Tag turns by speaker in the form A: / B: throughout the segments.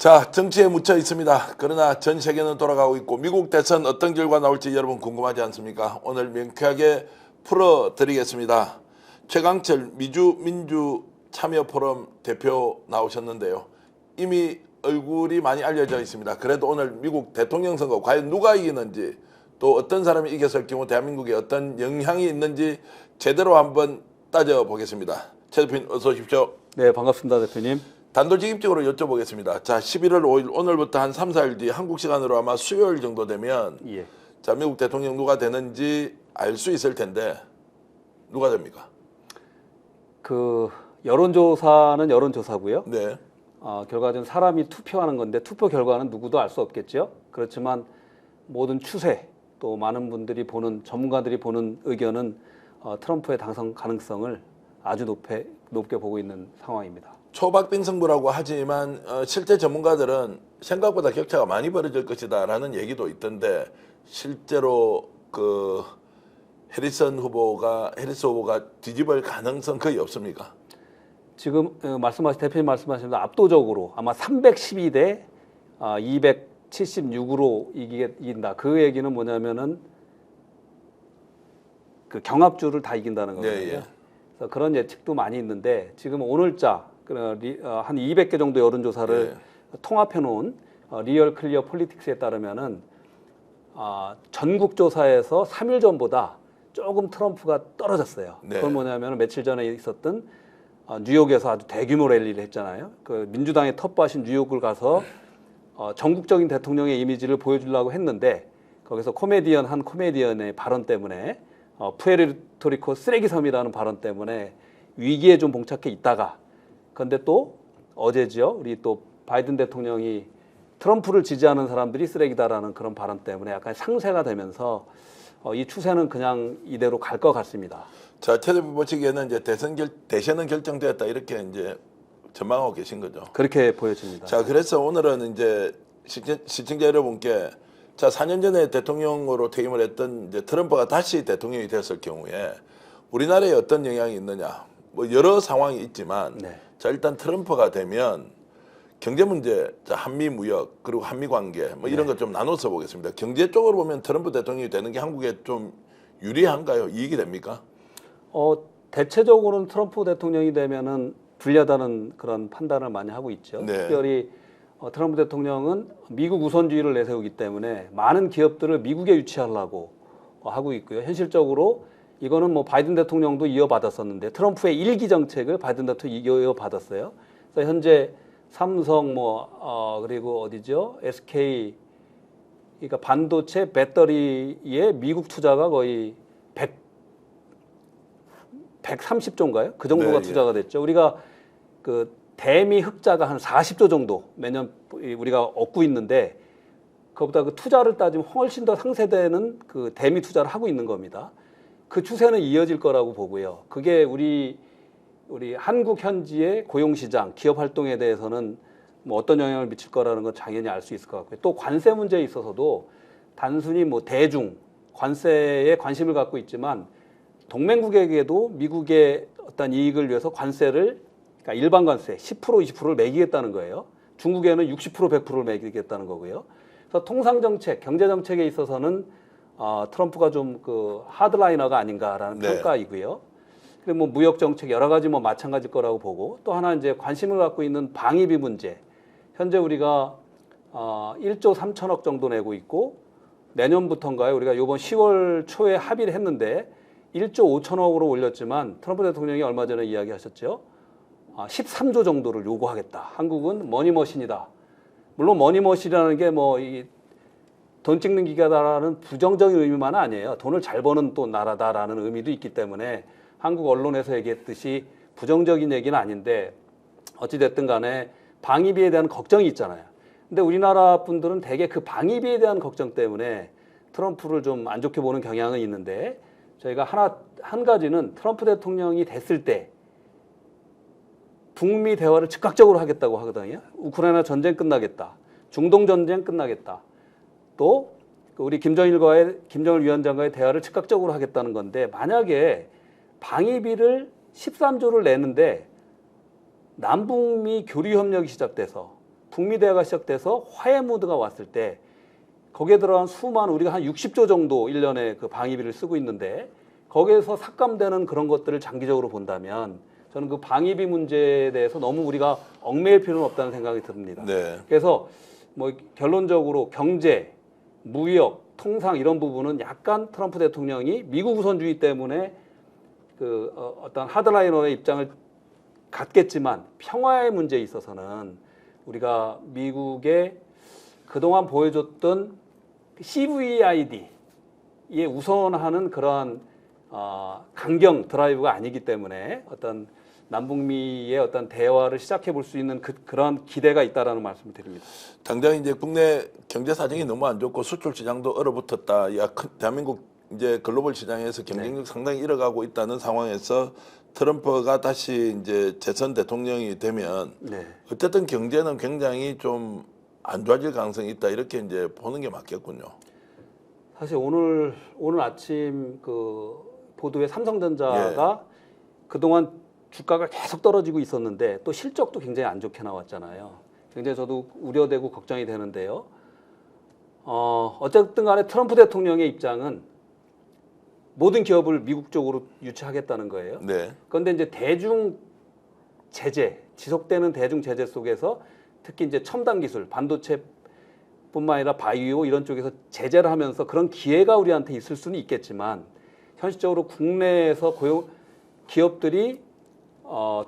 A: 자, 정치에 묻혀 있습니다. 그러나 전 세계는 돌아가고 있고 미국 대선 어떤 결과 나올지 여러분 궁금하지 않습니까? 오늘 명쾌하게 풀어드리겠습니다. 최강철 미주 민주 참여 포럼 대표 나오셨는데요. 이미 얼굴이 많이 알려져 있습니다. 그래도 오늘 미국 대통령 선거 과연 누가 이기는지 또 어떤 사람이 이겼을 경우 대한민국에 어떤 영향이 있는지 제대로 한번 따져보겠습니다. 최 대표님 어서 오십시오.
B: 네, 반갑습니다, 대표님.
A: 단도직입적으로 여쭤보겠습니다. 자, 11월 5일 오늘부터 한 3, 4일 뒤 한국 시간으로 아마 수요일 정도 되면
B: 예.
A: 자, 미국 대통령 누가 되는지 알 수 있을 텐데 누가 됩니까?
B: 그 여론조사는 여론조사고요.
A: 네.
B: 결과적으로 사람이 투표하는 건데 투표 결과는 누구도 알 수 없겠죠. 그렇지만 모든 추세 또 많은 분들이 보는 전문가들이 보는 의견은 트럼프의 당선 가능성을 아주 높게 보고 있는 상황입니다.
A: 초박빙 승부라고 하지만 실제 전문가들은 생각보다 격차가 많이 벌어질 것이다라는 얘기도 있던데 실제로 그 해리스 후보가 뒤집을 가능성 거의 없습니까?
B: 지금 대표님 말씀하신 대로 압도적으로 아마 312대 276으로 이긴다. 그 얘기는 뭐냐면은 그 경합주를 다 이긴다는 거거든요.
A: 네, 예.
B: 그래서 그런 예측도 많이 있는데 지금 오늘자 한 200개 정도 여론조사를 통합해 놓은 리얼 클리어 폴리틱스에 따르면은 전국 조사에서 3일 전보다 조금 트럼프가 떨어졌어요.
A: 네.
B: 그건 뭐냐면 며칠 전에 있었던 뉴욕에서 아주 대규모 랠리를 했잖아요. 그 민주당의 텃밭인 뉴욕을 가서 전국적인 대통령의 이미지를 보여주려고 했는데 거기서 한 코미디언의 발언 때문에 푸에르토리코 쓰레기 섬이라는 발언 때문에 위기에 좀 봉착해 있다가 그런데 또 어제죠. 우리 또 바이든 대통령이 트럼프를 지지하는 사람들이 쓰레기다라는 그런 발언 때문에 약간 상쇄가 되면서 이 추세는 그냥 이대로 갈 것 같습니다.
A: 자, 최 대표 보시기에는 이제 대선은 결정되었다 이렇게 이제 전망하고 계신 거죠.
B: 그렇게 보여집니다.
A: 자, 그래서 오늘은 이제 시청자 여러분께 자, 4년 전에 대통령으로 퇴임을 했던 이제 트럼프가 다시 대통령이 됐을 경우에 우리나라에 어떤 영향이 있느냐. 뭐 여러 상황이 있지만
B: 네.
A: 자, 일단 트럼프가 되면 경제 문제, 자, 한미 무역 그리고 한미 관계 뭐 이런 것 좀 나눠서 보겠습니다. 경제 쪽으로 보면 트럼프 대통령이 되는 게 한국에 좀 유리한가요? 이익이 됩니까?
B: 대체적으로는 트럼프 대통령이 되면은 불리하다는 그런 판단을 많이 하고 있죠.
A: 네.
B: 특별히 트럼프 대통령은 미국 우선주의를 내세우기 때문에 많은 기업들을 미국에 유치하려고 하고 있고요. 현실적으로 이거는 뭐 바이든 대통령도 이어받았었는데 트럼프의 일기 정책을 바이든 대통령이 이어받았어요. 그래서 현재 삼성 그리고 어디죠? SK 그러니까 반도체 배터리에 미국 투자가 거의 130조인가요? 그 정도가
A: 네,
B: 투자가 됐죠. 우리가 그 대미 흑자가 한 40조 정도 매년 우리가 얻고 있는데 그것보다 그 투자를 따지면 훨씬 더 상쇄되는 그 대미 투자를 하고 있는 겁니다. 그 추세는 이어질 거라고 보고요. 그게 우리 한국 현지의 고용시장, 기업 활동에 대해서는 뭐 어떤 영향을 미칠 거라는 건 당연히 알 수 있을 것 같고요. 또 관세 문제에 있어서도 단순히 뭐 관세에 관심을 갖고 있지만 동맹국에게도 미국의 어떤 이익을 위해서 관세를 그러니까 일반 관세 10% 20%를 매기겠다는 거예요. 중국에는 60% 100%를 매기겠다는 거고요. 그래서 통상 정책, 경제 정책에 있어서는 트럼프가 좀 그 하드라이너가 아닌가라는
A: 네.
B: 평가이고요. 그리고 뭐 무역 정책 여러 가지 뭐 마찬가지일 거라고 보고 또 하나 이제 관심을 갖고 있는 방위비 문제. 현재 우리가 1조 3천억 정도 내고 있고 내년부터인가요? 우리가 이번 10월 초에 합의를 했는데 1조 5천억으로 올렸지만 트럼프 대통령이 얼마 전에 이야기하셨죠. 13조 정도를 요구하겠다. 한국은 머니머신이다. 물론 머니머신이라는 게 뭐 돈 찍는 기계다라는 부정적인 의미만 아니에요. 돈을 잘 버는 또 나라다라는 의미도 있기 때문에 한국 언론에서 얘기했듯이 부정적인 얘기는 아닌데 어찌됐든 간에 방위비에 대한 걱정이 있잖아요. 근데 우리나라 분들은 대개 그 방위비에 대한 걱정 때문에 트럼프를 좀 안 좋게 보는 경향은 있는데 저희가 한 가지는 트럼프 대통령이 됐을 때 북미 대화를 즉각적으로 하겠다고 하거든요. 우크라이나 전쟁 끝나겠다. 중동 전쟁 끝나겠다. 또 우리 김정일 위원장과의 대화를 즉각적으로 하겠다는 건데 만약에 방위비를 13조를 내는데 남북미 교류 협력이 시작돼서 북미 대화가 시작돼서 화해 무드가 왔을 때 거기에 들어간 수많은 우리가 한 60조 정도 1년에 그 방위비를 쓰고 있는데 거기에서 삭감되는 그런 것들을 장기적으로 본다면 저는 그 방위비 문제에 대해서 너무 우리가 얽매일 필요는 없다는 생각이 듭니다.
A: 네.
B: 그래서 뭐 결론적으로 경제, 무역, 통상 이런 부분은 약간 트럼프 대통령이 미국 우선주의 때문에 그 어떤 하드라이너의 입장을 갖겠지만 평화의 문제에 있어서는 우리가 미국의 그동안 보여줬던 CVID에 우선하는 그러한 강경 드라이브가 아니기 때문에 어떤 남북미의 어떤 대화를 시작해 볼 수 있는 그런 기대가 있다라는 말씀을 드립니다.
A: 당장 이제 국내 경제 사정이 너무 안 좋고 수출 시장도 얼어붙었다. 대한민국 이제 글로벌 시장에서 경쟁력 상당히 잃어가고 있다는 상황에서 트럼프가 다시 이제 재선 대통령이 되면
B: 네.
A: 어쨌든 경제는 굉장히 좀 안 좋아질 가능성이 있다. 이렇게 이제 보는 게 맞겠군요.
B: 사실 오늘 아침 그 보도에 삼성전자가 그동안 주가가 계속 떨어지고 있었는데 또 실적도 굉장히 안 좋게 나왔잖아요. 굉장히 저도 우려되고 걱정이 되는데요. 어쨌든 간에 트럼프 대통령의 입장은 모든 기업을 미국 쪽으로 유치하겠다는 거예요.
A: 네.
B: 그런데 이제 대중 제재, 지속되는 대중 제재 속에서 특히 이제 첨단 기술, 반도체뿐만 아니라 바이오 이런 쪽에서 제재를 하면서 그런 기회가 우리한테 있을 수는 있겠지만 현실적으로 국내에서 기업들이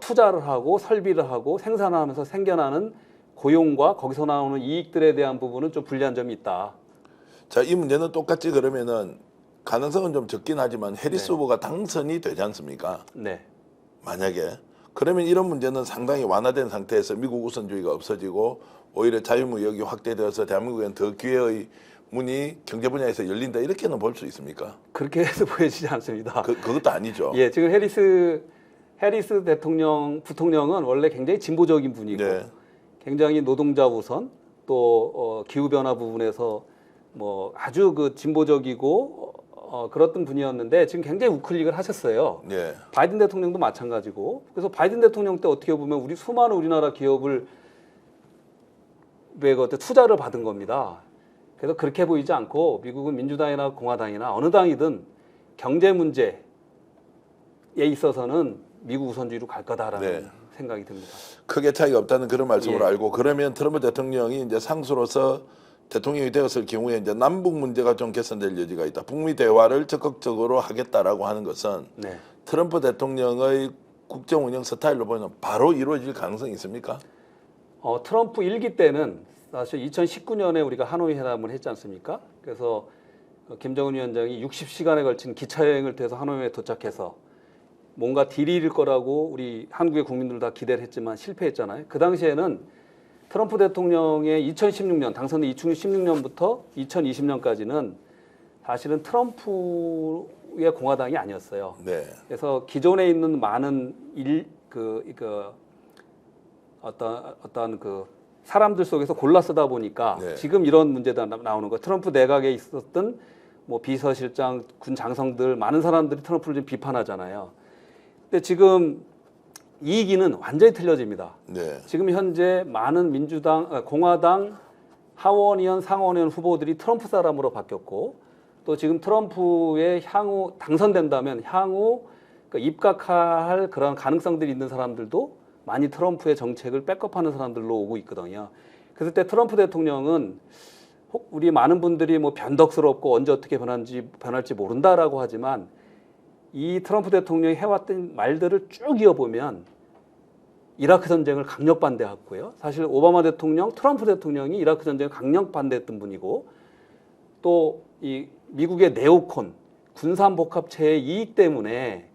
B: 투자를 하고 설비를 하고 생산을 하면서 생겨나는 고용과 거기서 나오는 이익들에 대한 부분은 좀 불리한 점이 있다.
A: 자, 이 문제는 똑같이 그러면은 가능성은 좀 적긴 하지만 해리스
B: 네.
A: 후보가 당선이 되지 않습니까?
B: 네.
A: 만약에 그러면 이런 문제는 상당히 완화된 상태에서 미국 우선주의가 없어지고 오히려 자유무역이 확대되어서 대한민국에는 더 기회의 문이 경제 분야에서 열린다 이렇게는 볼 수 있습니까?
B: 그렇게 해서 보여지지 않습니다.
A: 그것도 아니죠.
B: 예, 지금 해리스 부통령은 원래 굉장히 진보적인 분이고
A: 네.
B: 굉장히 노동자 우선 또 기후 변화 부분에서 뭐 아주 그 진보적이고 그랬던 분이었는데 지금 굉장히 우클릭을 하셨어요.
A: 네.
B: 바이든 대통령도 마찬가지고 그래서 바이든 대통령 때 어떻게 보면 수많은 우리나라 기업을 투자를 받은 겁니다. 그래서 그렇게 보이지 않고 미국은 민주당이나 공화당이나 어느 당이든 경제 문제에 있어서는 미국 우선주의로 갈 거다라는 생각이 듭니다.
A: 크게 차이가 없다는 그런 말씀을
B: 예.
A: 알고 그러면 트럼프 대통령이 이제 상수로서 대통령이 되었을 경우에 이제 남북 문제가 좀 개선될 여지가 있다. 북미 대화를 적극적으로 하겠다라고 하는 것은
B: 네.
A: 트럼프 대통령의 국정 운영 스타일로 보면 바로 이루어질 가능성이 있습니까?
B: 트럼프 1기 때는 사실 2019년에 우리가 하노이 회담을 했지 않습니까? 그래서 김정은 위원장이 60시간에 걸친 기차 여행을 통해서 하노이에 도착해서 뭔가 딜이 일 거라고 우리 한국의 국민들 다 기대를 했지만 실패했잖아요. 그 당시에는 트럼프 대통령의 2016년 당선된 2016년부터 2020년까지는 사실은 트럼프의 공화당이 아니었어요.
A: 네.
B: 그래서 기존에 있는 많은 어떤 그 사람들 속에서 골라 쓰다 보니까
A: 네.
B: 지금 이런 문제가 나오는 거. 트럼프 내각에 있었던 뭐 비서실장, 군 장성들 많은 사람들이 트럼프를 좀 비판하잖아요. 근데 지금 이기는 완전히 틀려집니다.
A: 네.
B: 지금 현재 많은 공화당 하원의원, 상원의원 후보들이 트럼프 사람으로 바뀌었고 또 지금 트럼프의 향후 당선된다면 향후 입각할 그런 가능성들이 있는 사람들도 많이 트럼프의 정책을 백업하는 사람들로 오고 있거든요. 그래서 때 트럼프 대통령은 우리 많은 분들이 뭐 변덕스럽고 언제 어떻게 변할지 모른다라고 하지만 이 트럼프 대통령이 해왔던 말들을 쭉 이어보면 이라크 전쟁을 강력 반대했고요. 사실 오바마 대통령, 트럼프 대통령이 이라크 전쟁을 강력 반대했던 분이고 또 이 미국의 네오콘 군산복합체의 이익 때문에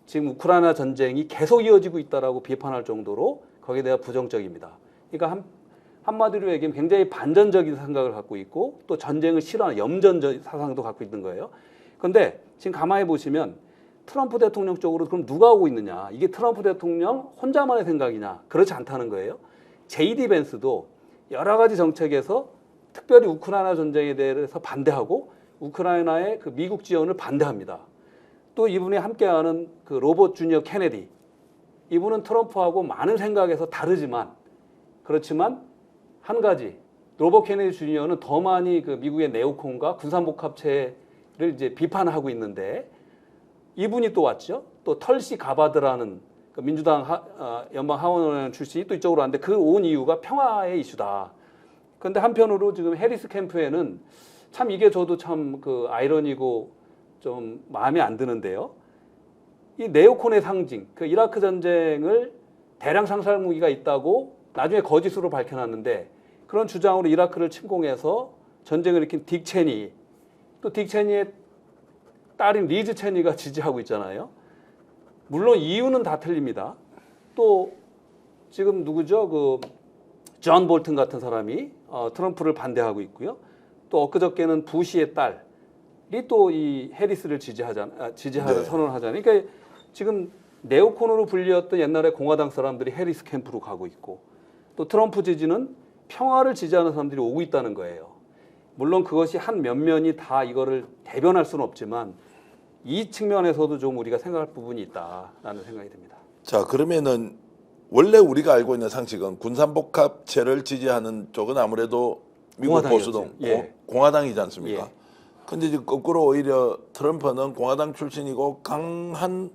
B: 지금 우크라이나 전쟁이 계속 이어지고 있다라고 비판할 정도로 거기에 대한 부정적입니다. 그러니까 한마디로 얘기하면 굉장히 반전적인 생각을 갖고 있고 또 전쟁을 싫어하는 염전 사상도 갖고 있는 거예요. 그런데 지금 가만히 보시면 트럼프 대통령 쪽으로 그럼 누가 오고 있느냐? 이게 트럼프 대통령 혼자만의 생각이냐? 그렇지 않다는 거예요. JD 벤스도 여러 가지 정책에서 특별히 우크라이나 전쟁에 대해서 반대하고 우크라이나의 그 미국 지원을 반대합니다. 또 이분이 함께하는 그 로버트 주니어 케네디, 이분은 트럼프하고 많은 생각에서 다르지만 그렇지만 한 가지 로버트 케네디 주니어는 더 많이 그 미국의 네오콘과 군산복합체를 이제 비판하고 있는데 이분이 또 왔죠. 또 털시 가바드라는 그 민주당 연방 하원의원 출신이 또 이쪽으로 왔는데 그 온 이유가 평화의 이슈다. 그런데 한편으로 지금 해리스 캠프에는 참 이게 저도 참 그 아이러니고 좀 마음에 안 드는데요. 이 네오콘의 상징, 그 이라크 전쟁을 대량 상살 무기가 있다고 나중에 거짓으로 밝혀놨는데 그런 주장으로 이라크를 침공해서 전쟁을 일으킨 딕 체니, 또 딕 체니의 딸인 리즈 체니가 지지하고 있잖아요. 물론 이유는 다 틀립니다. 또 지금 누구죠? 그 존 볼튼 같은 사람이 트럼프를 반대하고 있고요. 또 엊그저께는 부시의 딸이 또 이 해리스를 지지하는
A: 네.
B: 선언을 하잖아요. 그러니까 지금 네오콘으로 불리었던 옛날에 공화당 사람들이 해리스 캠프로 가고 있고 또 트럼프 지지는 평화를 지지하는 사람들이 오고 있다는 거예요. 물론 그것이 한 면면이 다 이거를 대변할 수는 없지만 이 측면에서도 좀 우리가 생각할 부분이 있다라는 생각이 듭니다.
A: 자, 그러면은 원래 우리가 알고 있는 상식은 군산복합체를 지지하는 쪽은 아무래도 미국
B: 공화당이었죠.
A: 보수당
B: 예.
A: 공화당이지 않습니까?
B: 예.
A: 근데 이제 거꾸로 오히려 트럼프는 공화당 출신이고 강한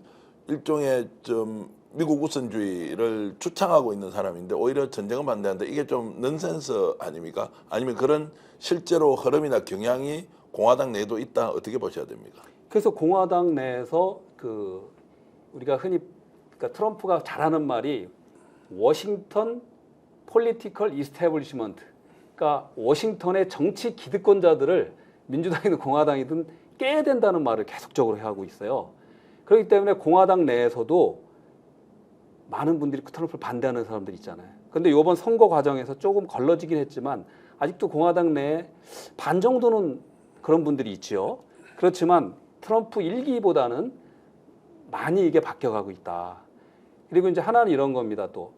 A: 일종의 좀 미국 우선주의를 주창하고 있는 사람인데 오히려 전쟁을 반대하는데 이게 좀 넌센스 아닙니까? 아니면 그런 실제로 흐름이나 경향이 공화당 내에도 있다 어떻게 보셔야 됩니까?
B: 그래서 공화당 내에서 그 우리가 흔히 그러니까 트럼프가 잘하는 말이 워싱턴 폴리티컬 이스태블리시먼트, 그러니까 워싱턴의 정치 기득권자들을 민주당이든 공화당이든 깨야 된다는 말을 계속적으로 하고 있어요. 그렇기 때문에 공화당 내에서도 많은 분들이 트럼프를 반대하는 사람들이 있잖아요. 그런데 이번 선거 과정에서 조금 걸러지긴 했지만 아직도 공화당 내에 반 정도는 그런 분들이 있죠. 그렇지만 트럼프 1기보다는 많이 이게 바뀌어가고 있다. 그리고 이제 하나는 이런 겁니다. 또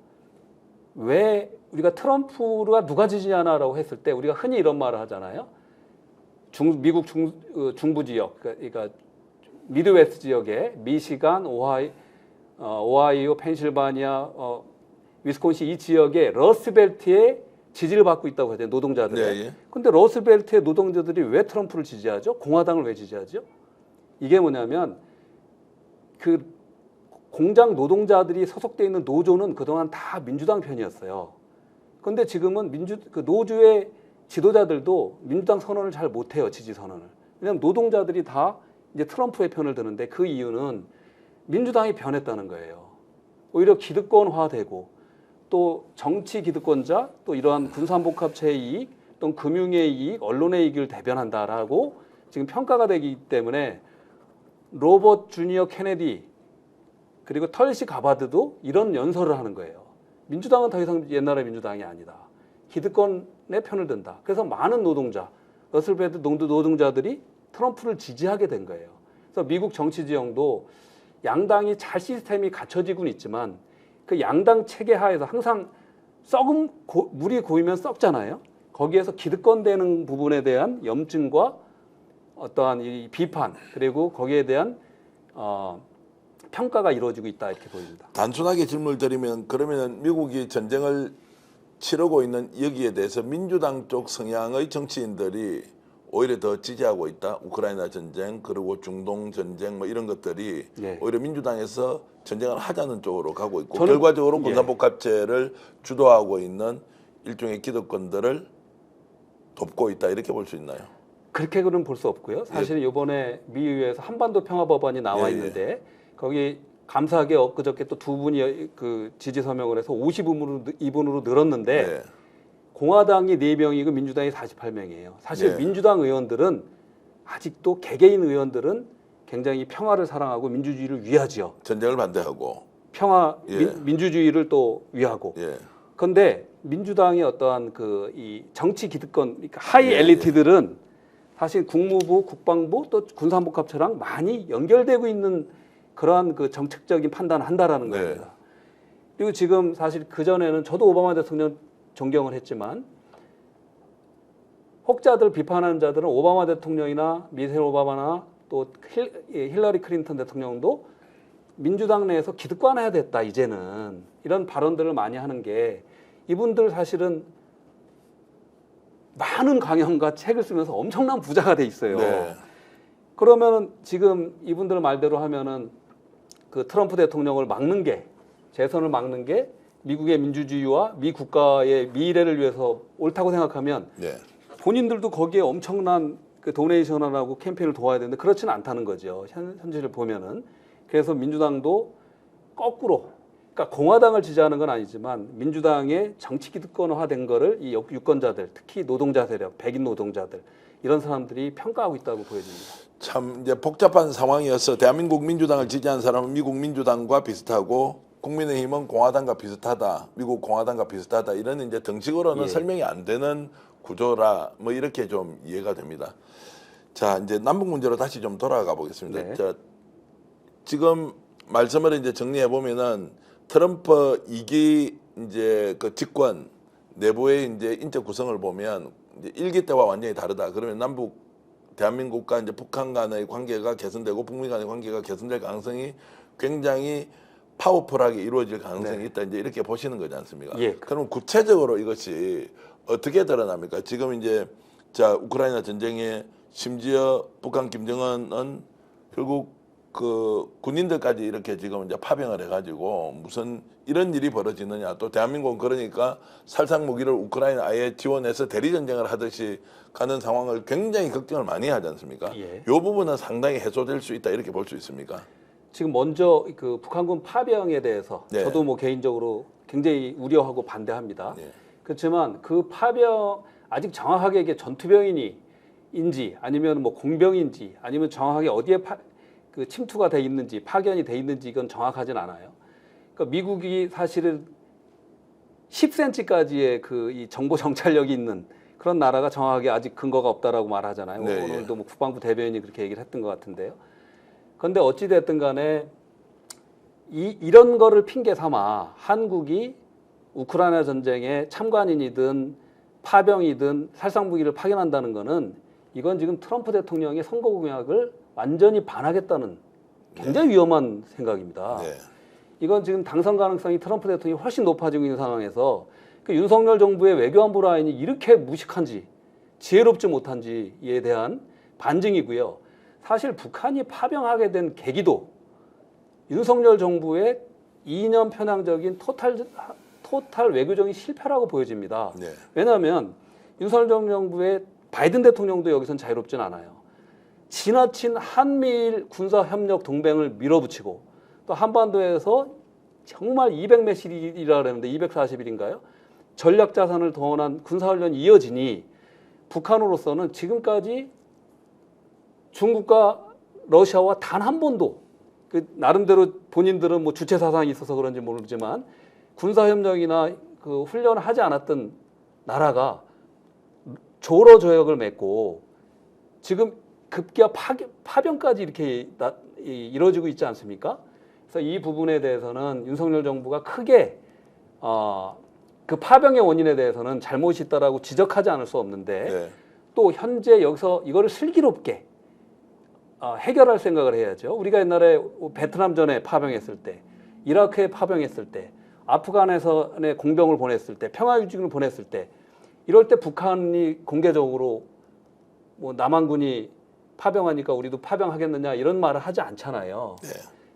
B: 왜 우리가 트럼프가 누가 지지하나라고 했을 때 우리가 흔히 이런 말을 하잖아요. 미국 중부 지역, 그러니까 미드웨스트 지역에 미시간, 오하이오, 펜실바니아, 위스콘신 이 지역에 러스트벨트의 지지를 받고 있다고 하잖아요. 노동자들이.
A: 네, 예.
B: 근데 러스트벨트의 노동자들이 왜 트럼프를 지지하죠? 공화당을 왜 지지하죠? 이게 뭐냐면 그 공장 노동자들이 소속돼 있는 노조는 그동안 다 민주당 편이었어요. 그런데 지금은 그 노조의 지도자들도 민주당 선언을 잘 못해요. 지지 선언을. 왜냐하면 노동자들이 다 이제 트럼프의 편을 드는데 그 이유는 민주당이 변했다는 거예요. 오히려 기득권화되고 또 정치 기득권자 또 이러한 군산복합체의 이익 또 금융의 이익, 언론의 이익을 대변한다라고 지금 평가가 되기 때문에 로버트 주니어 케네디 그리고 털시 가바드도 이런 연설을 하는 거예요. 민주당은 더 이상 옛날의 민주당이 아니다. 기득권의 편을 든다. 그래서 많은 노동자, 러셀벨트 노동자들이 트럼프를 지지하게 된 거예요. 그래서 미국 정치 지형도 양당이 잘 시스템이 갖춰지곤 있지만 그 양당 체계 하에서 항상 물이 고이면 썩잖아요. 거기에서 기득권되는 부분에 대한 염증과 어떠한 이 비판 그리고 거기에 대한 평가가 이루어지고 있다 이렇게 보입니다.
A: 단순하게 질문을 드리면 그러면 미국이 전쟁을 치르고 있는 여기에 대해서 민주당 쪽 성향의 정치인들이 오히려 더 지지하고 있다. 우크라이나 전쟁 그리고 중동 전쟁 뭐 이런 것들이
B: 예.
A: 오히려 민주당에서 전쟁을 하자는 쪽으로 가고 있고
B: 저는-
A: 결과적으로
B: 예.
A: 군산복합체를 주도하고 있는 일종의 기득권들을 돕고 있다 이렇게 볼 수 있나요?
B: 그렇게는 볼 수 없고요. 사실은 이번에 미의회에서 한반도 평화 법안이 나와
A: 예, 예.
B: 있는데 거기 감사하게 엊그저께 또 두 분이 그 지지 서명을 해서 52분으로 늘었는데
A: 네.
B: 공화당이 4명이고 민주당이 48명이에요. 사실
A: 예.
B: 민주당 의원들은 아직도 개개인 의원들은 굉장히 평화를 사랑하고 민주주의를 위하지요.
A: 전쟁을 반대하고 예.
B: 민주주의를 또 위하고.
A: 예.
B: 그런데 민주당의 어떠한 그 이 정치 기득권, 그러니까 하이
A: 예,
B: 엘리트들은 사실 국무부, 국방부 또 군산복합체랑 많이 연결되고 있는 그러한 그 정책적인 판단을 한다라는
A: 네.
B: 겁니다. 그리고 지금 사실 그 전에는 저도 오바마 대통령 존경을 했지만 혹자들 비판하는 자들은 오바마 대통령이나 미셸 오바마나 또 힐러리 클린턴 대통령도 민주당 내에서 기득권해야 됐다 이제는 이런 발언들을 많이 하는 게 이분들 사실은 많은 강연과 책을 쓰면서 엄청난 부자가 돼 있어요.
A: 네.
B: 그러면 지금 이분들 말대로 하면은 그 트럼프 대통령을 막는 게, 재선을 막는 게 미국의 민주주의와 미 국가의 미래를 위해서 옳다고 생각하면
A: 네.
B: 본인들도 거기에 엄청난 그 도네이션을 하고 캠페인을 도와야 되는데 그렇지는 않다는 거죠. 현실을 보면은. 그래서 민주당도 거꾸로, 그러니까 공화당을 지지하는 건 아니지만 민주당의 정치 기득권화된 거를 이 유권자들, 특히 노동자 세력, 백인 노동자들 이런 사람들이 평가하고 있다고 보여집니다.
A: 참 이제 복잡한 상황이어서 대한민국 민주당을 지지하는 사람은 미국 민주당과 비슷하고 국민의힘은 공화당과 비슷하다, 미국 공화당과 비슷하다 이런 이제 정식으로는
B: 예.
A: 설명이 안 되는 구조라 뭐 이렇게 좀 이해가 됩니다. 자 이제 남북 문제로 다시 좀 돌아가 보겠습니다.
B: 네.
A: 자, 지금 말씀을 이제 정리해 보면은 트럼프 2기 이제 그 집권 내부의 이제 인적 구성을 보면 이제 1기 때와 완전히 다르다. 그러면 남북 대한민국과 이제 북한 간의 관계가 개선되고 북미 간의 관계가 개선될 가능성이 굉장히 파워풀하게 이루어질 가능성이
B: 네.
A: 있다. 이제 이렇게 보시는 거지 않습니까?
B: 예.
A: 그럼 구체적으로 이것이 어떻게 드러납니까? 지금 이제 자 우크라이나 전쟁에 심지어 북한 김정은은 결국 그 군인들까지 이렇게 지금 이제 파병을 해가지고 무슨 이런 일이 벌어지느냐. 또 대한민국은 그러니까 살상 무기를 우크라이나 아예 지원해서 대리 전쟁을 하듯이 가는 상황을 굉장히 걱정을 많이 하지 않습니까?
B: 예.
A: 이 부분은 상당히 해소될 수 있다 이렇게 볼 수 있습니까?
B: 지금 먼저 그 북한군 파병에 대해서
A: 네.
B: 저도 뭐 개인적으로 굉장히 우려하고 반대합니다.
A: 네.
B: 그렇지만 그 파병 아직 정확하게 이게 전투병인지 아니면 뭐 공병인지 아니면 정확하게 어디에 그 침투가 돼 있는지 파견이 돼 있는지 이건 정확하진 않아요. 그러니까 미국이 사실은 10cm까지의 그 이 정보 정찰력이 있는 그런 나라가 정확하게 아직 근거가 없다라고 말하잖아요.
A: 네,
B: 오늘도 뭐 국방부 대변인이 그렇게 얘기를 했던 것 같은데요. 그런데 어찌 됐든 간에 이런 거를 핑계 삼아 한국이 우크라이나 전쟁에 참관인이든 파병이든 살상무기를 파견한다는 거는 이건 지금 트럼프 대통령의 선거 공약을 완전히 반하겠다는 굉장히 위험한 생각입니다.
A: 네.
B: 이건 지금 당선 가능성이 트럼프 대통령이 훨씬 높아지고 있는 상황에서 그 윤석열 정부의 외교안보 라인이 이렇게 무식한지 지혜롭지 못한지에 대한 반증이고요. 사실 북한이 파병하게 된 계기도 윤석열 정부의 이념 편향적인 토탈 외교적인 실패라고 보여집니다.
A: 네.
B: 왜냐하면 윤석열 정부의 바이든 대통령도 여기선 자유롭진 않아요. 지나친 한미일 군사협력 동맹을 밀어붙이고 또 한반도에서 정말 200몇일이라 그러는데 240일인가요? 전략자산을 동원한 군사훈련이 이어지니 북한으로서는 지금까지 중국과 러시아와 단 한 번도 그 나름대로 본인들은 뭐 주체 사상이 있어서 그런지 모르지만 군사협력이나 그 훈련을 하지 않았던 나라가 조러 조약을 맺고 지금 급기야 파병까지 이렇게 이루어지고 있지 않습니까? 그래서 이 부분에 대해서는 윤석열 정부가 크게 그 파병의 원인에 대해서는 잘못이 있다라고 지적하지 않을 수 없는데
A: 네.
B: 또 현재 여기서 이거를 슬기롭게 해결할 생각을 해야죠. 우리가 옛날에 베트남 전에 파병했을 때, 이라크에 파병했을 때, 아프간에서의 공병을 보냈을 때, 평화유지군을 보냈을 때, 이럴 때 북한이 공개적으로 뭐 남한군이 파병하니까 우리도 파병하겠느냐 이런 말을 하지 않잖아요.
A: 네.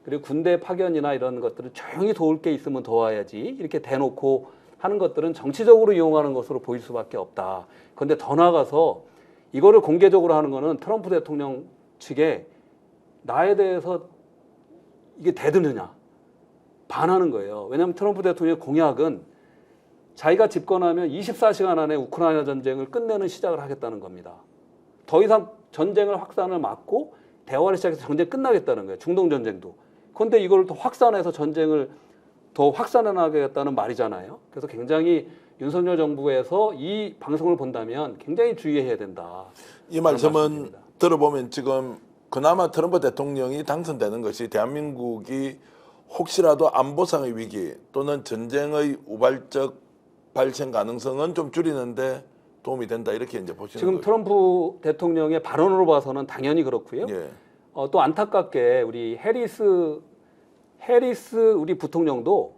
B: 그리고 군대 파견이나 이런 것들을 조용히 도울 게 있으면 도와야지 이렇게 대놓고 하는 것들은 정치적으로 이용하는 것으로 보일 수밖에 없다. 그런데 더 나아가서 이거를 공개적으로 하는 거는 트럼프 대통령 측에 나에 대해서 이게 대드느냐 반하는 거예요. 왜냐하면 트럼프 대통령의 공약은 자기가 집권하면 24시간 안에 우크라이나 전쟁을 끝내는 시작을 하겠다는 겁니다. 더 이상 전쟁을 확산을 막고 대화를 시작해서 전쟁 끝나겠다는 거예요. 중동 전쟁도. 그런데 이걸 더 확산해서 전쟁을 더 확산해 나가겠다는 말이잖아요. 그래서 굉장히 윤석열 정부에서 이 방송을 본다면 굉장히 주의해야 된다.
A: 이 말씀은
B: 말씀드립니다.
A: 들어보면 지금 그나마 트럼프 대통령이 당선되는 것이 대한민국이 혹시라도 안보상의 위기 또는 전쟁의 우발적 발생 가능성은 좀 줄이는데 도움이 된다 이렇게 이제 보시는
B: 지금
A: 거죠.
B: 트럼프 대통령의 발언으로 봐서는 당연히 그렇고요.
A: 예.
B: 또 안타깝게 우리 해리스 우리 부통령도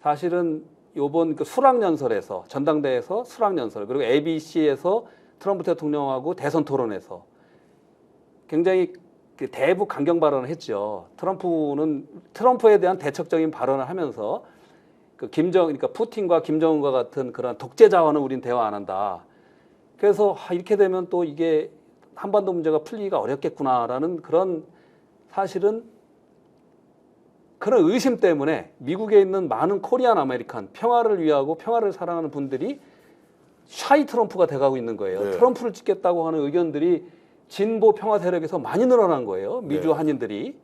B: 사실은 요번 그 수락연설에서 전당대회에서 수락연설 그리고 ABC에서 트럼프 대통령하고 대선 토론에서 굉장히 그 대북 강경 발언을 했죠. 트럼프에 대한 대척적인 발언을 하면서 그러니까 푸틴과 김정은과 같은 그런 독재자와는 우린 대화 안 한다. 그래서 이렇게 되면 또 이게 한반도 문제가 풀리기가 어렵겠구나라는 그런 사실은 그런 의심 때문에 미국에 있는 많은 코리안 아메리칸 평화를 위하고 평화를 사랑하는 분들이 샤이 트럼프가 돼가고 있는 거예요.
A: 네.
B: 트럼프를 찍겠다고 하는 의견들이 진보 평화 세력에서 많이 늘어난 거예요. 미주
A: 네.
B: 한인들이.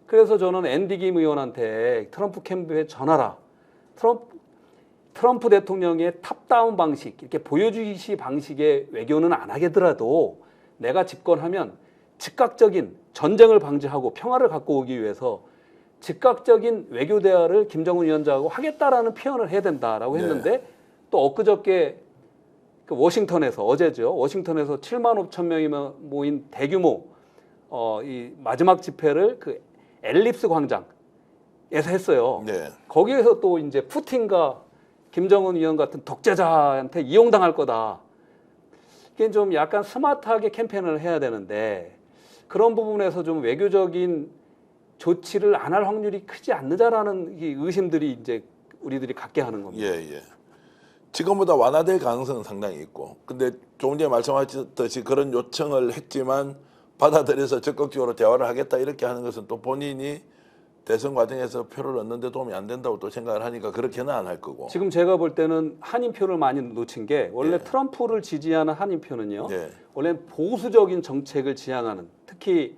B: 그래서 저는 앤디 김 의원한테 트럼프 캠프에 전화라. 트럼프 대통령의 탑다운 방식, 이렇게 보여주기 방식의 외교는 안 하겠더라도 내가 집권하면 즉각적인 전쟁을 방지하고 평화를 갖고 오기 위해서 즉각적인 외교 대화를 김정은 위원장하고 하겠다라는 표현을 해야 된다라고 했는데 또 엊그저께 그 워싱턴에서 어제죠. 워싱턴에서 7만 5천 명이 모인 대규모 이 마지막 집회를 그 엘립스 광장에서 했어요.
A: 네.
B: 거기에서 또 이제 푸틴과 김정은 위원 같은 독재자한테 이용당할 거다. 이게 좀 약간 스마트하게 캠페인을 해야 되는데 그런 부분에서 좀 외교적인 조치를 안 할 확률이 크지 않느냐라는 이 의심들이 이제 우리들이 갖게 하는 겁니다.
A: 예, 예. 지금보다 완화될 가능성은 상당히 있고, 근데 조금 전에 말씀하셨듯이 그런 요청을 했지만 받아들여서 적극적으로 대화를 하겠다 이렇게 하는 것은 또 본인이 대선 과정에서 표를 얻는 데 도움이 안 된다고 또 생각을 하니까 그렇게는 안 할 거고.
B: 지금 제가 볼 때는 한인표를 많이 놓친 게 원래
A: 예.
B: 트럼프를 지지하는 한인표는요.
A: 예.
B: 원래 보수적인 정책을 지향하는 특히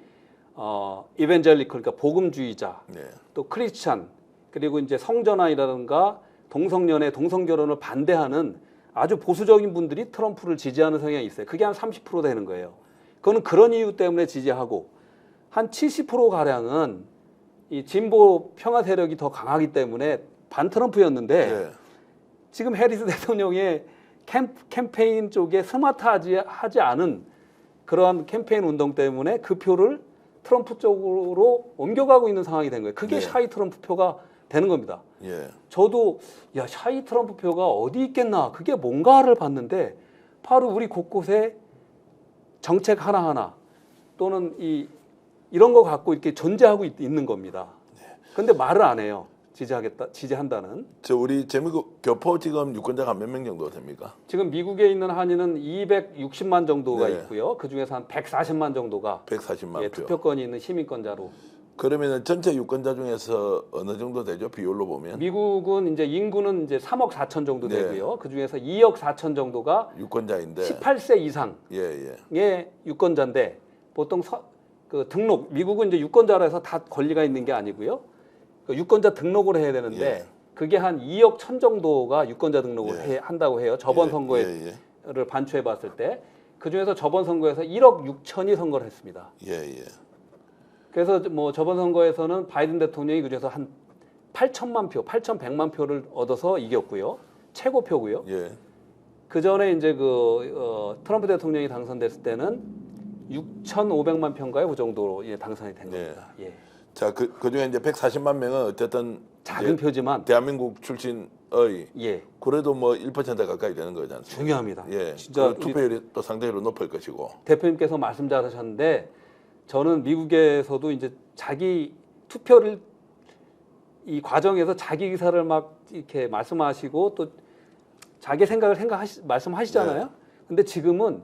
B: 이벤젤리컬 그러니까 복음주의자
A: 네.
B: 또 크리스찬 그리고 이제 성전환이라든가 동성연애 동성결혼을 반대하는 아주 보수적인 분들이 트럼프를 지지하는 성향이 있어요. 그게 한 30% 되는 거예요. 그거는 그런 이유 때문에 지지하고 한 70% 가량은 이 진보 평화 세력이 더 강하기 때문에 반 트럼프였는데
A: 네.
B: 지금 해리스 대통령의 캠페인 쪽에 스마트하지 않은 그러한 캠페인 운동 때문에 그 표를 트럼프 쪽으로 옮겨가고 있는 상황이 된 거예요. 그게
A: 네.
B: 샤이 트럼프 표가 되는 겁니다.
A: 예.
B: 저도 야 샤이 트럼프 표가 어디 있겠나 그게 뭔가를 봤는데 바로 우리 곳곳에 정책 하나하나 또는 이런 거 갖고 이렇게 존재하고 있는 겁니다. 근데 말을 안 해요. 지지한다는.
A: 저 우리 재미국 교포 지금 유권자가 몇 명 정도 됩니까?
B: 지금 미국에 있는 한인은 260만 정도가
A: 네.
B: 있고요. 그 중에서 한 140만 정도가
A: 140만 표.
B: 투표권이 있는 시민권자로.
A: 그러면은 전체 유권자 중에서 어느 정도 되죠? 비율로 보면
B: 미국은 이제 인구는 이제 3억 4천 정도
A: 네.
B: 되고요. 그 중에서 2억 4천 정도가
A: 유권자인데
B: 18세 이상의
A: 예, 예.
B: 유권자인데 보통 그 등록 미국은 이제 유권자라 해서 다 권리가 있는 게 아니고요. 그 유권자 등록을 해야 되는데
A: 예.
B: 그게 한 2억 1천 정도가 유권자 등록을 한다고 해요. 저번 선거를 반추해 봤을 때 그중에서 저번 선거에서 1억 6천이 선거를 했습니다.
A: 예, 예.
B: 그래서 뭐 저번 선거에서는 바이든 대통령이 그중에서 한 8천만 표, 8,100만 표를 얻어서 이겼고요. 최고표고요.
A: 예.
B: 그 전에 이제 트럼프 대통령이 당선됐을 때는 6,500만 표인가요? 그 정도로 당선이 된 겁니다. 예.
A: 자, 그중에 이제 140만 명은 어쨌든
B: 작은 표지만
A: 대한민국 출신의
B: 예.
A: 그래도 뭐 1% 가까이 되는 거지 않습니까?
B: 중요합니다.
A: 예.
B: 진짜
A: 투표율이 또 상대적으로 높을 것이고.
B: 대표님께서 말씀 잘하셨는데 저는 미국에서도 이제 자기 투표를 이 과정에서 자기 의사를 막 이렇게 말씀하시고 또 자기 생각을 말씀하시잖아요. 근데 지금은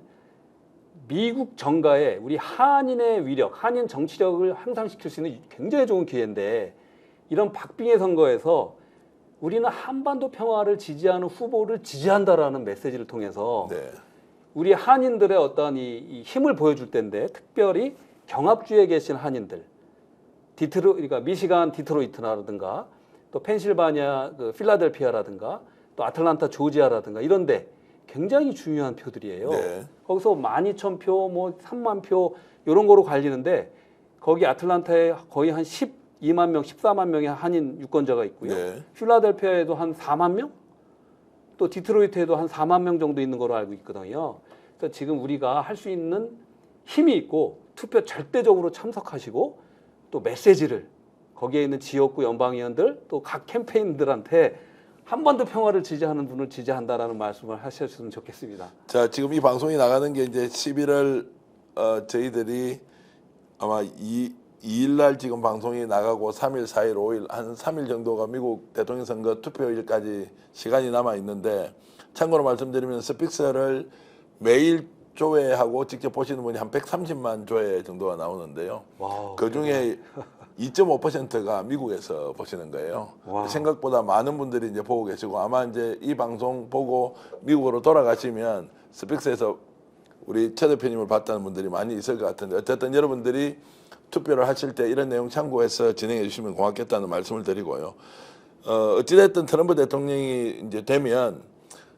B: 미국 정가에 우리 한인의 위력, 한인 정치력을 향상시킬 수 있는 굉장히 좋은 기회인데 이런 박빙의 선거에서 우리는 한반도 평화를 지지하는 후보를 지지한다라는 메시지를 통해서
A: 네.
B: 우리 한인들의 어떤 이 힘을 보여줄 때인데 특별히 경합주에 계신 한인들, 그러니까 미시간 디트로이트라든가 또 펜실바니아 그 필라델피아라든가 또 아틀란타 조지아라든가 이런데 굉장히 중요한 표들이에요.
A: 네.
B: 거기서 12,000표, 뭐 3만 표 이런 거로 갈리는데 거기 아틀란타에 거의 한 12만 명, 14만 명의 한인 유권자가 있고요.
A: 네.
B: 필라델피아에도 한 4만 명, 또 디트로이트에도 한 4만 명 정도 있는 거로 알고 있거든요. 그래서 지금 우리가 할 수 있는 힘이 있고 투표 절대적으로 참석하시고 또 메시지를 거기에 있는 지역구 연방의원들 또 각 캠페인들한테 한반도 평화를 지지하는 분을 지지한다라는 말씀을 하셨으면 좋겠습니다.
A: 자, 지금 이 방송이 나가는 게 이제 11월 저희들이 아마 2일 날 지금 방송이 나가고 3일, 4일, 5일 한 3일 정도가 미국 대통령 선거 투표일까지 시간이 남아 있는데 참고로 말씀드리면 스픽스를 매일 조회하고 직접 보시는 분이 한 130만 조회 정도가 나오는데요.
B: 와우,
A: 그 중에 2.5%가 미국에서 보시는 거예요.
B: 와.
A: 생각보다 많은 분들이 이제 보고 계시고 아마 이제 이 방송 보고 미국으로 돌아가시면 스픽스에서 우리 최 대표님을 봤다는 분들이 많이 있을 것 같은데 어쨌든 여러분들이 투표를 하실 때 이런 내용 참고해서 진행해 주시면 고맙겠다는 말씀을 드리고요. 어찌됐든 트럼프 대통령이 이제 되면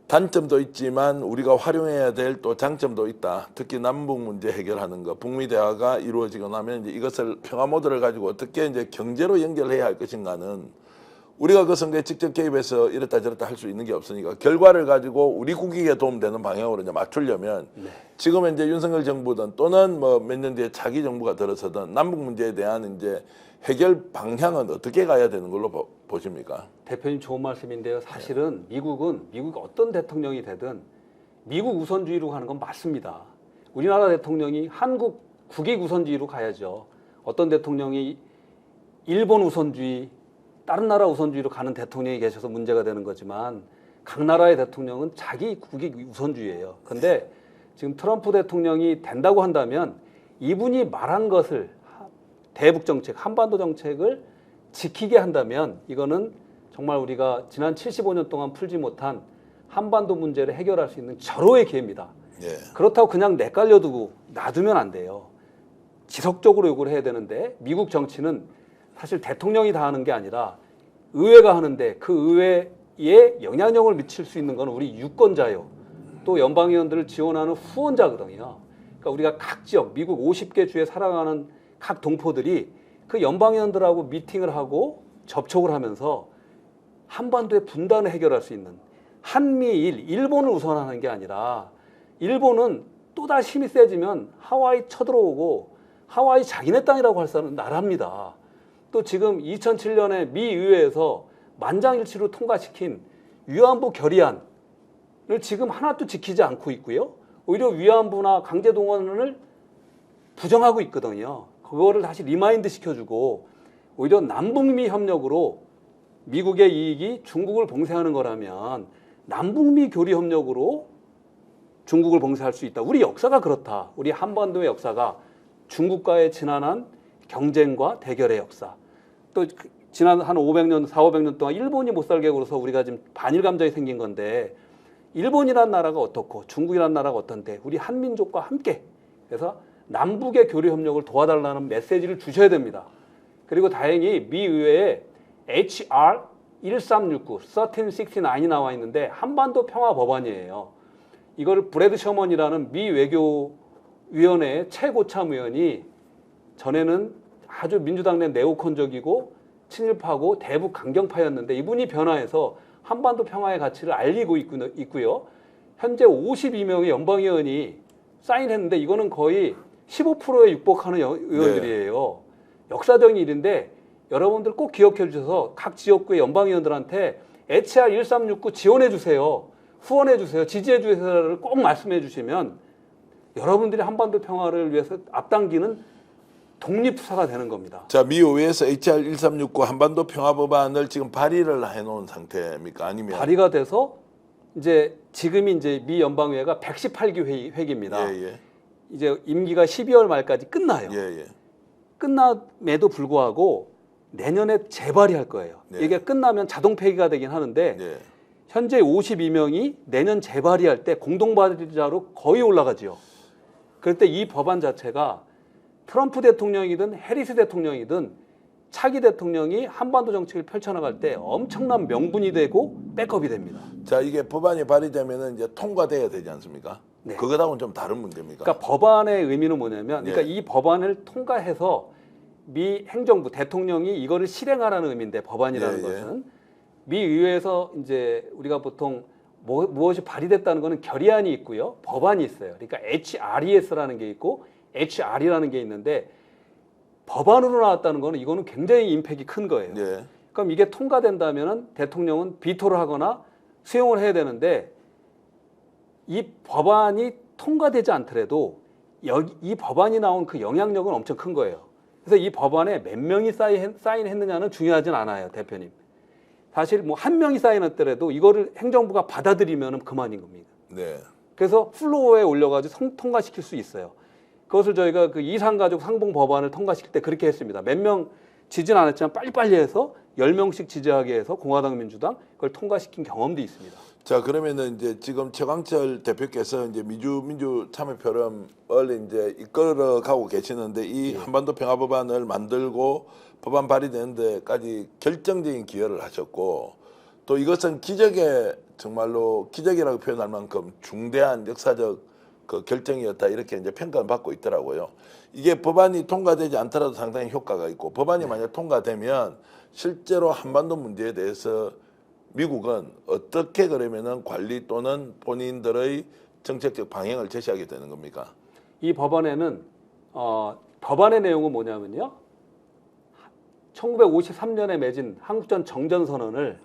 A: 단점도 있지만 우리가 활용해야 될 또 장점도 있다. 특히 남북 문제 해결하는 것, 북미 대화가 이루어지고 나면 이제 이것을 평화 모드를 가지고 어떻게 이제 경제로 연결해야 할 것인가는 우리가 그 선거에 직접 개입해서 이랬다 저랬다 할 수 있는 게 없으니까 결과를 가지고 우리 국익에 도움되는 방향으로 이제 맞추려면 지금 이제 윤석열 정부든 또는 뭐 몇 년 뒤에 자기 정부가 들어서든 남북 문제에 대한 이제 해결 방향은 어떻게 가야 되는 걸로 보십니까?
B: 대표님 좋은 말씀인데요. 사실은 미국은 미국 어떤 대통령이 되든 미국 우선주의로 가는 건 맞습니다. 우리나라 대통령이 한국 국익 우선주의로 가야죠. 어떤 대통령이 일본 우선주의, 다른 나라 우선주의로 가는 대통령이 계셔서 문제가 되는 거지만 각 나라의 대통령은 자기 국익 우선주의예요. 근데 지금 트럼프 대통령이 된다고 한다면 이분이 말한 것을 대북 정책, 한반도 정책을 지키게 한다면 이거는 정말 우리가 지난 75년 동안 풀지 못한 한반도 문제를 해결할 수 있는 절호의 기회입니다.
A: 예.
B: 그렇다고 그냥 내깔려두고 놔두면 안 돼요. 지속적으로 요구를 해야 되는데 미국 정치는 사실 대통령이 다 하는 게 아니라 의회가 하는데 그 의회에 영향력을 미칠 수 있는 건 우리 유권자요. 또 연방의원들을 지원하는 후원자거든요. 그러니까 우리가 각 지역, 미국 50개 주에 살아가는 각 동포들이 그 연방의원들하고 미팅을 하고 접촉을 하면서 한반도의 분단을 해결할 수 있는 한미일, 일본을 우선하는 게 아니라 일본은 또다시 힘이 세지면 하와이 쳐들어오고 하와이 자기네 땅이라고 할 수 있는 나라입니다. 또 지금 2007년에 미 의회에서 만장일치로 통과시킨 위안부 결의안을 지금 하나도 지키지 않고 있고요. 오히려 위안부나 강제동원을 부정하고 있거든요. 그거를 다시 리마인드 시켜주고 오히려 남북미 협력으로 미국의 이익이 중국을 봉쇄하는 거라면 남북미 교류 협력으로 중국을 봉쇄할 수 있다. 우리 역사가 그렇다. 우리 한반도의 역사가 중국과의 지난한 경쟁과 대결의 역사. 또 지난 한 500년, 400~500년 동안 일본이 못 살게 굴어서 우리가 지금 반일 감정이 생긴 건데 일본이란 나라가 어떻고 중국이란 나라가 어떤데 우리 한민족과 함께 그래서 남북의 교류 협력을 도와달라는 메시지를 주셔야 됩니다. 그리고 다행히 미 의회에 HR 1369, 1369이 나와 있는데 한반도 평화 법안이에요. 이거를 브래드 셔먼이라는 미 외교위원회의 최고참 의원이 전에는 아주 민주당 내 네오콘적이고 친일파고 대북 강경파였는데 이분이 변화해서 한반도 평화의 가치를 알리고 있고요. 현재 52명의 연방의원이 사인했는데 이거는 거의 15%에 육박하는 의원들이에요. 역사적인 일인데 여러분들 꼭 기억해 주셔서 각 지역구의 연방의원들한테 HR 1369 지원해 주세요. 후원해 주세요. 지지해 주세요를 꼭 말씀해 주시면 여러분들이 한반도 평화를 위해서 앞당기는 독립투사가 되는 겁니다.
A: 자, 미 의회에서 HR 1369 한반도 평화 법안을 지금 발의를 해놓은 상태입니까? 아니면
B: 발의가 돼서 이제 지금이 이제 미 연방의회가 118기 회기입니다.
A: 예, 예.
B: 이제 임기가 12월 말까지 끝나요.
A: 예, 예.
B: 끝남에도 불구하고 내년에 재발의할 거예요.
A: 네.
B: 이게 끝나면 자동 폐기가 되긴 하는데
A: 예.
B: 현재 52명이 내년 재발의할 때 공동 발의자로 거의 올라가지요. 그럴 때 이 법안 자체가 트럼프 대통령이든 해리스 대통령이든 차기 대통령이 한반도 정책을 펼쳐나갈 때 엄청난 명분이 되고 백업이 됩니다.
A: 자, 이게 법안이 발의되면은 이제 통과돼야 되지 않습니까?
B: 네.
A: 그거하고는 좀 다른 문제입니까?
B: 그러니까 법안의 의미는 뭐냐면, 그러니까
A: 예.
B: 이 법안을 통과해서 미 행정부 대통령이 이거를 실행하라는 의미인데 법안이라는
A: 예, 예.
B: 것은 미 의회에서 이제 우리가 보통 무엇이 발의됐다는 것은 결의안이 있고요, 법안이 있어요. 그러니까 HRES라는 게 있고 HR이라는 게 있는데 법안으로 나왔다는 거는 이거는 굉장히 임팩이 큰 거예요.
A: 예.
B: 그럼 이게 통과된다면은 대통령은 비토를 하거나 수용을 해야 되는데 이 법안이 통과되지 않더라도 이 법안이 나온 그 영향력은 엄청 큰 거예요. 그래서 이 법안에 몇 명이 사인했느냐는 중요하진 않아요, 대표님. 사실 뭐 한 명이 사인했더라도 이거를 행정부가 받아들이면 그만인 겁니다.
A: 네.
B: 그래서 플로어에 올려가지고 통과시킬 수 있어요. 그것을 저희가 그 이산가족 상봉 법안을 통과시킬 때 그렇게 했습니다. 몇 명 지지는 않았지만 빨리빨리 해서 10명씩 지지하게 해서 공화당, 민주당 그걸 통과시킨 경험도 있습니다.
A: 자, 그러면은 이제 지금 최강철 대표께서 이제 민주 참여포럼을 이제 이끌어 가고 계시는데 이 한반도 평화 법안을 만들고 법안 발의되는 데까지 결정적인 기여를 하셨고 또 이것은 기적의 정말로 기적이라고 표현할 만큼 중대한 역사적 그 결정이었다 이렇게 이제 평가를 받고 있더라고요. 이게 법안이 통과되지 않더라도 상당히 효과가 있고 법안이 만약 통과되면 실제로 한반도 문제에 대해서 미국은 어떻게 그러면은 관리 또는 본인들의 정책적 방향을 제시하게 되는 겁니까?
B: 이 법안에는 법안의 내용은 뭐냐면요. 1953년에 맺은 한국전 정전선언을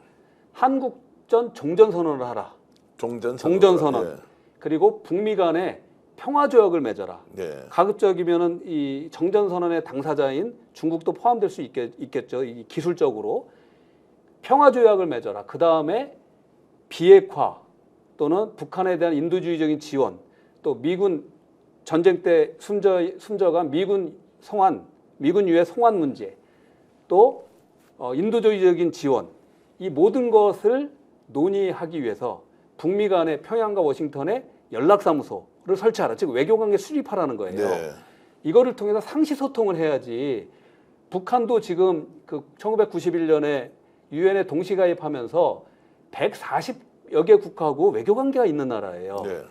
B: 한국전 종전선언을 하라. 종전선언.
A: 예.
B: 그리고 북미 간에 평화조약을 맺어라.
A: 예.
B: 가급적이면은 이 정전선언의 당사자인 중국도 포함될 수 있겠죠. 이 기술적으로 평화조약을 맺어라. 그 다음에 비핵화 또는 북한에 대한 인도주의적인 지원, 또 미군 전쟁 때 숨져간 미군 유해 송환 문제, 또 인도주의적인 지원, 이 모든 것을 논의하기 위해서 북미 간의 평양과 워싱턴에 연락사무소를 설치하라. 즉 외교관계 수립하라는 거예요.
A: 네.
B: 이거를 통해서 상시소통을 해야지. 북한도 지금 그 1991년에 유엔에 동시가입하면서 140여 개 국하고 외교관계가 있는 나라예요.
A: 네.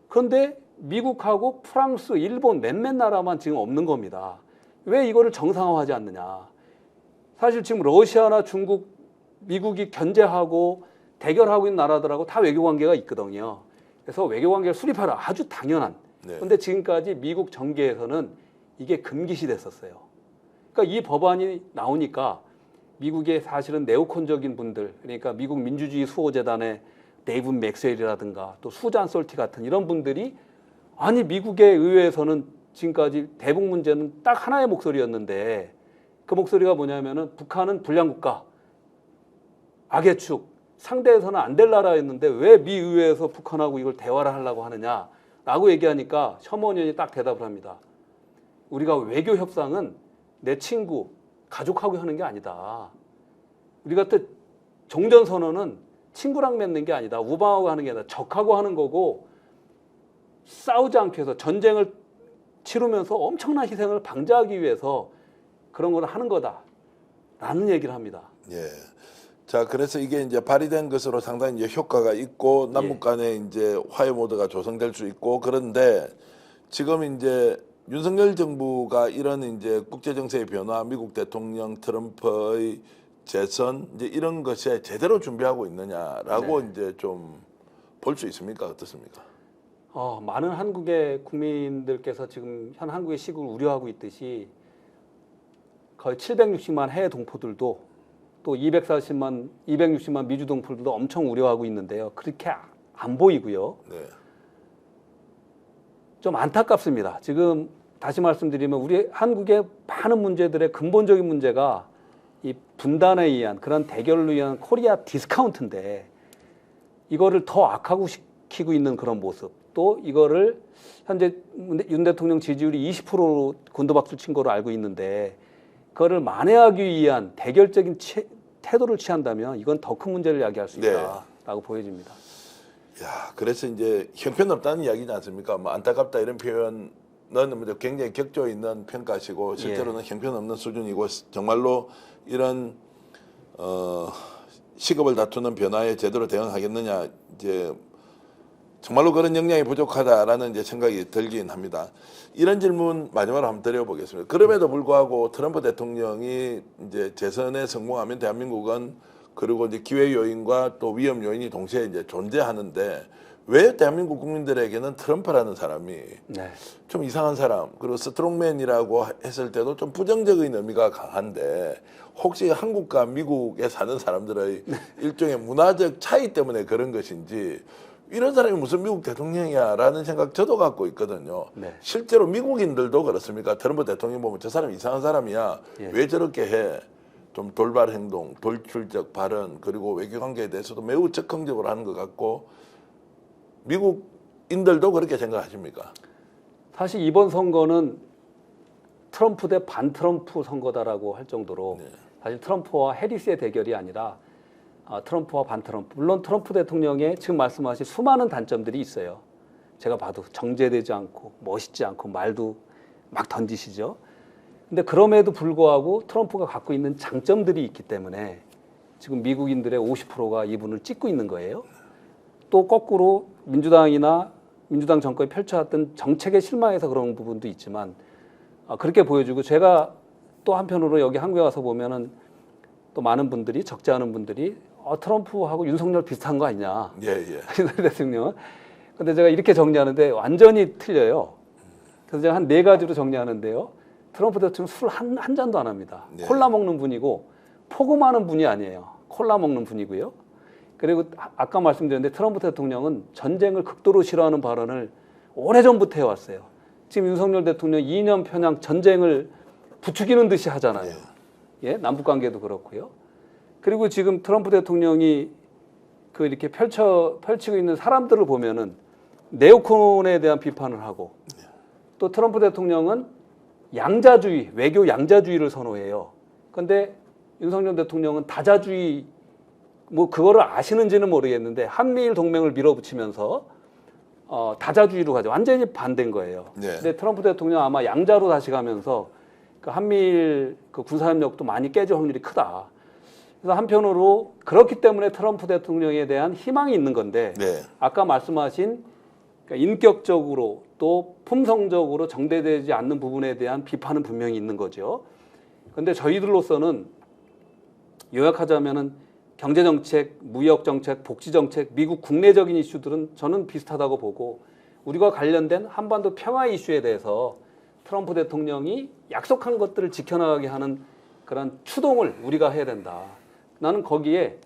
B: 그런데 미국하고 프랑스, 일본 몇몇 나라만 지금 없는 겁니다. 왜 이거를 정상화하지 않느냐. 사실 지금 러시아나 중국, 미국이 견제하고 대결하고 있는 나라들하고 다 외교관계가 있거든요. 그래서 외교관계를 수립하라. 아주 당연한.
A: 네.
B: 그런데 지금까지 미국 정계에서는 이게 금기시 됐었어요. 그러니까 이 법안이 나오니까 미국의 사실은 네오콘적인 분들, 그러니까 미국 민주주의 수호재단의 데이브 맥스웰이라든가 또 수잔 솔티 같은 이런 분들이 아니 미국의 의회에서는 지금까지 대북 문제는 딱 하나의 목소리였는데 그 목소리가 뭐냐면은 북한은 불량국가, 악의 축, 상대에서는 안 될 나라였는데 왜 미 의회에서 북한하고 이걸 대화를 하려고 하느냐라고 얘기하니까 셔먼 의원이 딱 대답을 합니다. 우리가 외교 협상은 내 친구, 가족하고 하는 게 아니다. 우리 같은 종전선언은 친구랑 맺는 게 아니다. 우방하고 하는 게 아니라 적하고 하는 거고 싸우지 않기 위해서 전쟁을 치르면서 엄청난 희생을 방지하기 위해서 그런 걸 하는 거다라는 얘기를 합니다.
A: 예. 자, 그래서 이게 이제 발의된 것으로 상당히 이제 효과가 있고 남북 간에 이제 화해 모드가 조성될 수 있고 그런데 지금 이제 윤석열 정부가 이런 이제 국제 정세의 변화, 미국 대통령 트럼프의 재선 이제 이런 것에 제대로 준비하고 있느냐라고 이제 좀 볼 수 있습니까? 어떻습니까?
B: 많은 한국의 국민들께서 지금 현 한국의 시국을 우려하고 있듯이 거의 760만 해외 동포들도 또 260만 미주 동포들도 엄청 우려하고 있는데요. 그렇게 안 보이고요.
A: 네.
B: 좀 안타깝습니다. 지금 다시 말씀드리면 우리 한국의 많은 문제들의 근본적인 문제가 이 분단에 의한 그런 대결로 의한 코리아 디스카운트인데 이거를 더 악화고 시키고 있는 그런 모습 또 이거를 현재 윤 대통령 지지율이 20%로 곤두박질 친 거로 알고 있는데 그거를 만회하기 위한 대결적인 태도를 취한다면 이건 더 큰 문제를 야기할 수 있다라고 보여집니다.
A: 야, 그래서 이제 형편없다는 이야기지 않습니까? 뭐 안타깝다 이런 표현은 굉장히 격조 있는 평가시고 실제로는 형편없는 수준이고 정말로 이런 시급을 다투는 변화에 제대로 대응하겠느냐 이제 정말로 그런 역량이 부족하다라는 이제 생각이 들긴 합니다. 이런 질문 마지막으로 한번 드려보겠습니다. 그럼에도 불구하고 트럼프 대통령이 이제 재선에 성공하면 대한민국은 그리고 이제 기회 요인과 또 위험 요인이 동시에 이제 존재하는데 왜 대한민국 국민들에게는 트럼프라는 사람이
B: 네.
A: 좀 이상한 사람, 그리고 스트롱맨이라고 했을 때도 좀 부정적인 의미가 강한데, 혹시 한국과 미국에 사는 사람들의 일종의 문화적 차이 때문에 그런 것인지, 이런 사람이 무슨 미국 대통령이야 라는 생각 저도 갖고 있거든요.
B: 네.
A: 실제로 미국인들도 그렇습니까? 트럼프 대통령 보면 저 사람 이상한 사람이야.
B: 예.
A: 왜 저렇게 해? 좀 돌발 행동, 돌출적 발언, 그리고 외교관계에 대해서도 매우 적극적으로 하는 것 같고, 미국인들도 그렇게 생각하십니까?
B: 사실 이번 선거는 트럼프 대 반트럼프 선거다라고 할 정도로
A: 네.
B: 사실 트럼프와 해리스의 대결이 아니라 트럼프와 반트럼프. 물론 트럼프 대통령의 지금 말씀하신 수많은 단점들이 있어요. 제가 봐도 정제되지 않고 멋있지 않고 말도 막 던지시죠. 근데 그럼에도 불구하고 트럼프가 갖고 있는 장점들이 있기 때문에 지금 미국인들의 50%가 이분을 찍고 있는 거예요. 또 거꾸로 민주당이나 민주당 정권이 펼쳐왔던 정책에 실망해서 그런 부분도 있지만 그렇게 보여주고, 제가 또 한편으로 여기 한국에 와서 보면은 또 많은 분들이, 적지 않은 분들이 트럼프하고 윤석열 비슷한 거 아니냐.
A: 예, 예.
B: 윤석열 대통령은. 근데 제가 이렇게 정리하는데 완전히 틀려요. 그래서 제가 한 4가지로 정리하는데요. 트럼프 대통령 술 한 잔도 안 합니다.
A: 네.
B: 콜라 먹는 분이고 포금하는 분이 아니에요. 콜라 먹는 분이고요. 그리고 아까 말씀드렸는데 트럼프 대통령은 전쟁을 극도로 싫어하는 발언을 오래전부터 해왔어요. 지금 윤석열 대통령 2년 평양 전쟁을 부추기는 듯이 하잖아요. 예, 남북관계도 그렇고요. 그리고 지금 트럼프 대통령이 이렇게 펼치고 있는 사람들을 보면은 네오콘에 대한 비판을 하고, 또 트럼프 대통령은 양자주의, 외교 양자주의를 선호해요. 그런데 윤석열 대통령은 다자주의, 뭐 그거를 아시는지는 모르겠는데 한미일 동맹을 밀어붙이면서 다자주의로 가죠. 완전히 반대인 거예요.
A: 네.
B: 근데 트럼프 대통령 아마 양자로 다시 가면서 그 한미일 그 군사협력도 많이 깨질 확률이 크다. 그래서 한편으로 그렇기 때문에 트럼프 대통령에 대한 희망이 있는 건데,
A: 네.
B: 아까 말씀하신 그러니까 인격적으로 또 품성적으로 정대되지 않는 부분에 대한 비판은 분명히 있는 거죠. 그런데 저희들로서는 요약하자면은 경제정책, 무역정책, 복지정책, 미국 국내적인 이슈들은 저는 비슷하다고 보고, 우리가 관련된 한반도 평화 이슈에 대해서 트럼프 대통령이 약속한 것들을 지켜나가게 하는 그런 추동을 우리가 해야 된다. 나는 거기에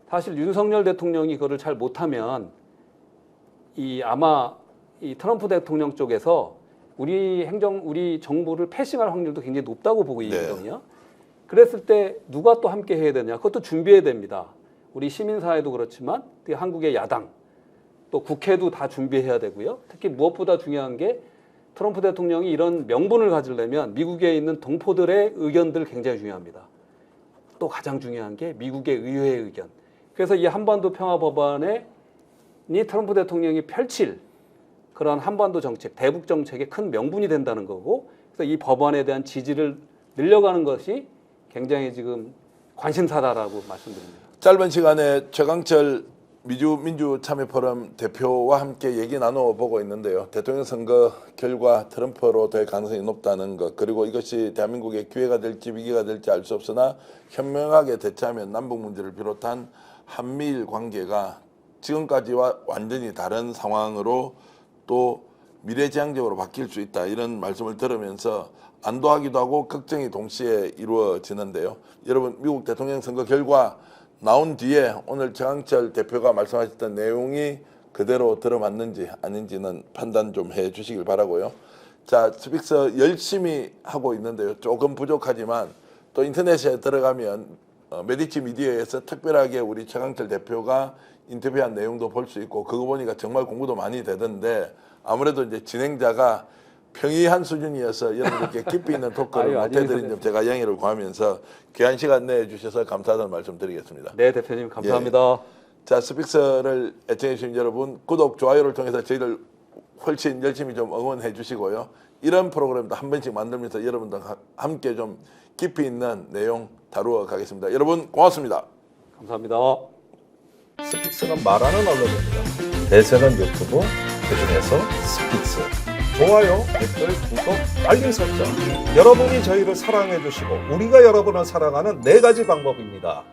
B: 사실 윤석열 대통령이 그거를 잘 못하면 아마 이 트럼프 대통령 쪽에서 우리 정부를 패싱할 확률도 굉장히 높다고 보고 있거든요. 그랬을 때 누가 또 함께 해야 되냐? 그것도 준비해야 됩니다. 우리 시민사회도 그렇지만 한국의 야당, 또 국회도 다 준비해야 되고요. 특히 무엇보다 중요한 게 트럼프 대통령이 이런 명분을 가지려면 미국에 있는 동포들의 의견들 굉장히 중요합니다. 또 가장 중요한 게 미국의 의회의 의견. 그래서 이 한반도 평화 법안에 트럼프 대통령이 펼칠 그런 한반도 정책, 대북 정책의 큰 명분이 된다는 거고, 그래서 이 법안에 대한 지지를 늘려가는 것이 굉장히 지금 관심사다라고 말씀드립니다.
A: 짧은 시간에 최강철 민주참여포럼 대표와 함께 얘기 나눠보고 있는데요. 대통령 선거 결과 트럼프로 될 가능성이 높다는 것, 그리고 이것이 대한민국의 기회가 될지 위기가 될지 알 수 없으나 현명하게 대처하면 남북 문제를 비롯한 한미일 관계가 지금까지와 완전히 다른 상황으로 또 미래지향적으로 바뀔 수 있다, 이런 말씀을 들으면서 안도하기도 하고 걱정이 동시에 이루어지는데요. 여러분, 미국 대통령 선거 결과 나온 뒤에 오늘 최강철 대표가 말씀하셨던 내용이 그대로 들어맞는지 아닌지는 판단 좀 해주시길 바라고요. 자, 스픽서 열심히 하고 있는데요. 조금 부족하지만 또 인터넷에 들어가면 메디치 미디어에서 특별하게 우리 최강철 대표가 인터뷰한 내용도 볼 수 있고, 그거 보니까 정말 공부도 많이 되던데, 아무래도 이제 진행자가 평이한 수준이어서 여러분들께 깊이 있는 토크를 못해드린 점 제가 양해를 구하면서 귀한 시간 내주셔서 감사하다는 말씀 드리겠습니다.
B: 네, 대표님 감사합니다.
A: 예. 자, 스픽서를 애청해주신 여러분, 구독, 좋아요를 통해서 저희를 훨씬 열심히 좀 응원해 주시고요. 이런 프로그램도 한 번씩 만들면서 여러분들과 함께 좀 깊이 있는 내용 다루어 가겠습니다. 여러분 고맙습니다.
B: 감사합니다.
C: 스픽스가 말하는 언론입니다. 대세는 유튜브, 그중에서 스픽스. 좋아요, 댓글, 구독, 알림 설정. 여러분이 저희를 사랑해 주시고 우리가 여러분을 사랑하는 4가지 방법입니다.